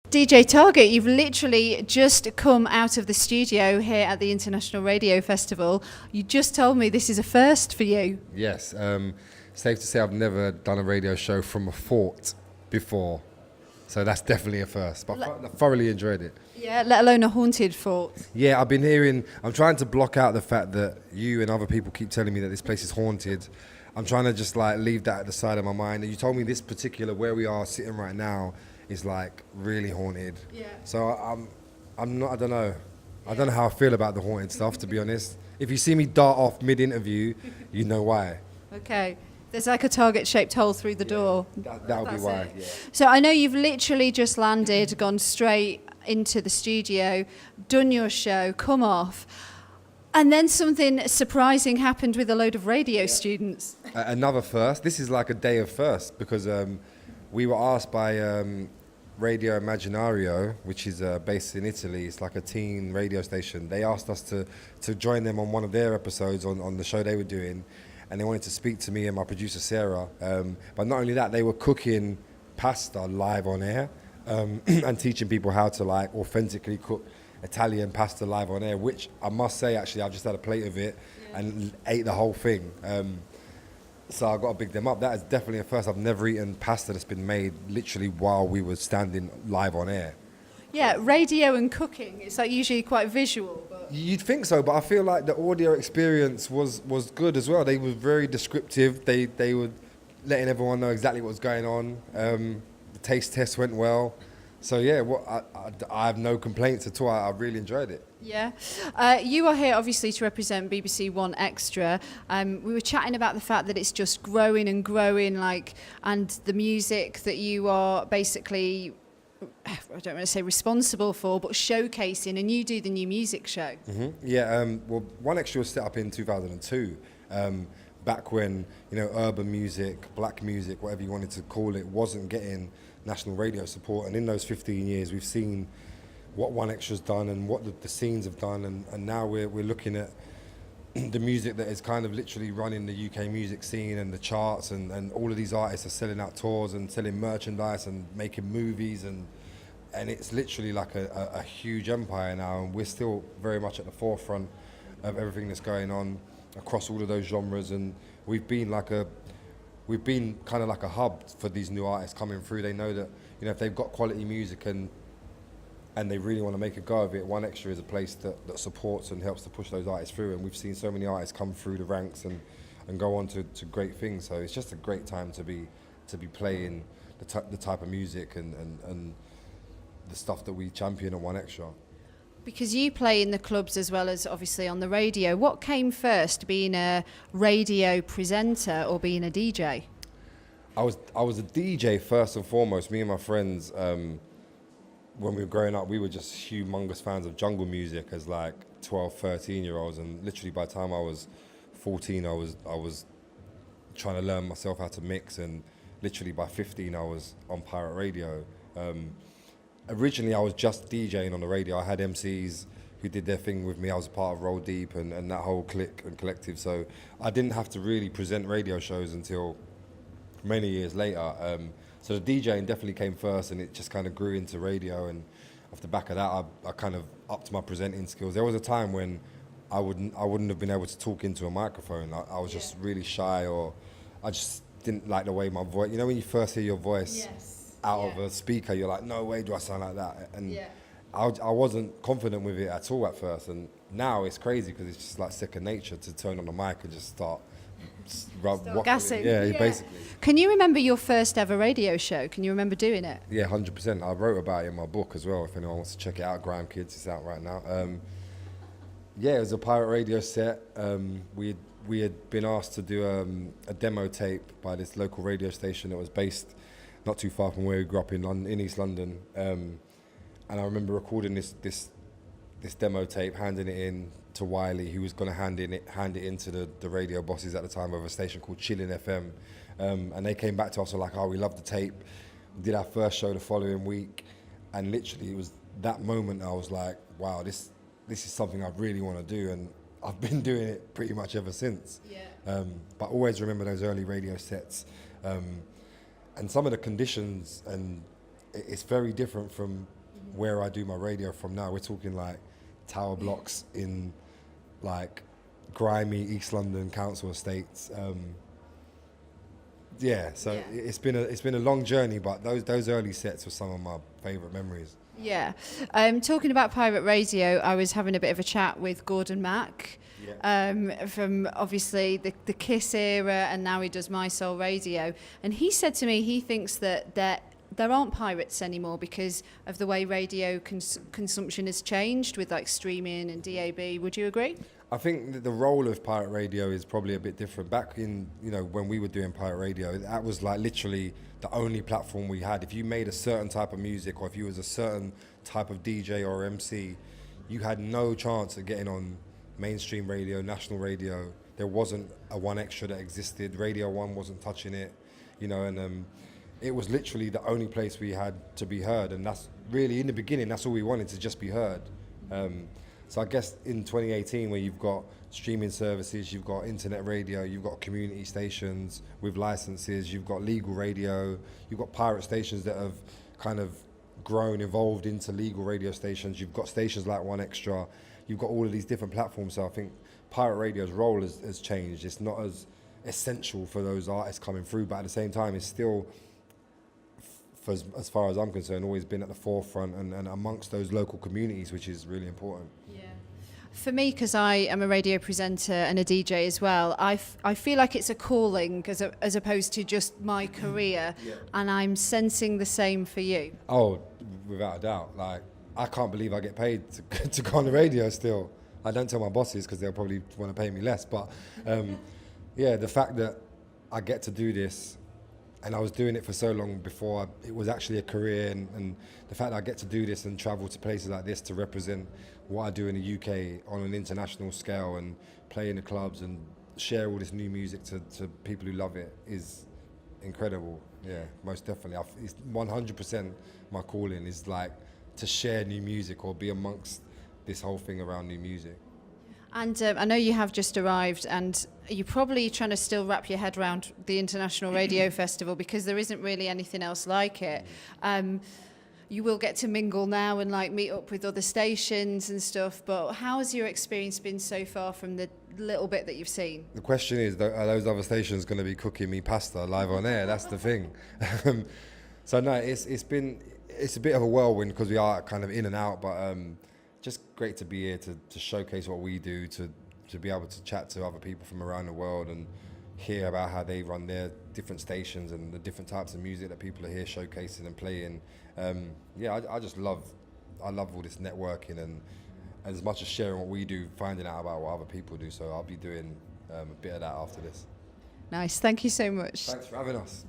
DJ Target, you've literally just come out of the studio here at the International Radio Festival. You just told me this is a first for you. Yes, safe to say I've never done a radio show from a fort before, so that's definitely a first, but I thoroughly enjoyed it. Yeah, let alone a haunted fort. Yeah, I'm trying to block out the fact that you and other people keep telling me that this place is haunted. I'm trying to just like leave that at the side of my mind. And you told me this particular, where we are sitting right now, is like really haunted. Yeah. So I'm not, I don't know. I don't know how I feel about the haunted stuff, to be honest. If you see me dart off mid-interview, you know why. Okay. There's like a Target-shaped hole through the door. That'll be why, yeah. So I know you've literally just landed, gone straight into the studio, done your show, come off, and then something surprising happened with a load of radio students. Another first. This is like a day of first, because we were asked by Radio Immaginario, which is based in Italy. It's like a teen radio station. They asked us to join them on one of their episodes on the show they were doing, and they wanted to speak to me and my producer Sarah. But not only that, they were cooking pasta live on air and teaching people how to like authentically cook Italian pasta live on air, which I must say, actually, I've just had a plate of it and ate the whole thing. So I've got to big them up. That is definitely a first. I've never eaten pasta that's been made literally while we were standing live on air. Yeah, radio and cooking, it's like usually quite visual. But You'd think so, but I feel like the audio experience was good as well. They were very descriptive. They were letting everyone know exactly what was going on. The taste test went well. So yeah, I have no complaints at all. I really enjoyed it. yeah. You are here obviously to represent BBC One Extra. We were chatting about the fact that it's just growing and growing, and the music that you are basically, I don't want to say responsible for, but showcasing, and you do the new music show. Mm-hmm. Yeah, well, One Extra was set up in 2002, back when, urban music, black music, whatever you wanted to call it, wasn't getting national radio support. And in those 15 years, we've seen what One Extra's done and what the scenes have done, and now we're looking at the music that is kind of literally running the UK music scene and the charts, and all of these artists are selling out tours and selling merchandise and making movies, and it's literally like a huge empire now, and we're still very much at the forefront of everything that's going on across all of those genres. And we've been kind of like a hub for these new artists coming through. They know that if they've got quality music and they really want to make a go of it, One Extra is a place that supports and helps to push those artists through. And we've seen so many artists come through the ranks and go on to great things. So it's just a great time to be playing the type of music and the stuff that we champion at One Extra. Because you play in the clubs as well as obviously on the radio. What came first, being a radio presenter or being a DJ? I was a DJ first and foremost. Me and my friends, when we were growing up, we were just humongous fans of jungle music as like 12, 13-year-olds. And literally by the time I was 14, I was trying to learn myself how to mix. And literally by 15, I was on pirate radio. Originally, I was just DJing on the radio. I had MCs who did their thing with me. I was a part of Roll Deep and that whole clique and collective. So I didn't have to really present radio shows until many years later. So the DJing definitely came first, and it just kind of grew into radio. And off the back of that, I kind of upped my presenting skills. There was a time when I wouldn't have been able to talk into a microphone. I was just really shy, or I just didn't like the way my voice. When you first hear your voice out of a speaker, you're like, no way do I sound like that. And I wasn't confident with it at all at first. And now it's crazy because it's just like second nature to turn on the mic and just start gassing. Yeah, basically. Can you remember your first ever radio show? Can you remember doing it? Yeah, 100%. I wrote about it in my book as well. If anyone wants to check it out, Grime Kids, it's out right now. It was a pirate radio set. We had been asked to do a demo tape by this local radio station that was based not too far from where we grew up in East London. And I remember recording this demo tape, handing it in to Wiley, who was going to hand it into the radio bosses at the time of a station called Chillin' FM. And they came back to us and like, we love the tape. We did our first show the following week, and literally it was that moment I was like, wow, this is something I really want to do, and I've been doing it pretty much ever since. But always remember those early radio sets. And some of the conditions, and it's very different from where I do my radio from now, we're talking like tower blocks in like grimy East London council estates. It's been a long journey, but those early sets were some of my favourite memories. Yeah. Talking about pirate radio, I was having a bit of a chat with Gordon Mack, from obviously the Kiss era, and now he does My Soul Radio. And he said to me he thinks that there aren't pirates anymore because of the way radio consumption has changed with like streaming and DAB. Would you agree? I think that the role of pirate radio is probably a bit different. Back in, when we were doing pirate radio, that was like literally the only platform we had. If you made a certain type of music, or if you was a certain type of DJ or MC, you had no chance of getting on mainstream radio, national radio. There wasn't a One Extra that existed. Radio 1 wasn't touching it, and it was literally the only place we had to be heard. And that's really, in the beginning, that's all we wanted, to just be heard. So I guess in 2018, where you've got streaming services, you've got internet radio, you've got community stations with licenses, you've got legal radio, you've got pirate stations that have kind of evolved into legal radio stations, you've got stations like One Extra, you've got all of these different platforms. So I think pirate radio's role has changed. It's not as essential for those artists coming through, but at the same time, it's still, as far as I'm concerned, always been at the forefront and amongst those local communities, which is really important. Yeah. For me, because I am a radio presenter and a DJ as well, I feel like it's a calling as opposed to just my career, and I'm sensing the same for you. Oh, without a doubt. Like, I can't believe I get paid to go on the radio still. I don't tell my bosses because they'll probably want to pay me less, but the fact that I get to do this, and I was doing it for so long before it was actually a career, and the fact that I get to do this and travel to places like this to represent what I do in the UK on an international scale and play in the clubs and share all this new music to people who love it is incredible. Yeah, most definitely. It's 100% my calling is like to share new music or be amongst this whole thing around new music. And I know you have just arrived, and you're probably trying to still wrap your head around the International Radio Festival because there isn't really anything else like it. You will get to mingle now and like meet up with other stations and stuff, but how has your experience been so far from the little bit that you've seen? The question is, are those other stations going to be cooking me pasta live on air? That's the thing. So no, it's a bit of a whirlwind because we are kind of in and out, but just great to be here to showcase what we do, to be able to chat to other people from around the world and hear about how they run their different stations and the different types of music that people are here showcasing and playing. I just love all this networking and as much as sharing what we do, finding out about what other people do. So I'll be doing a bit of that after this. Nice. Thank you so much. Thanks for having us.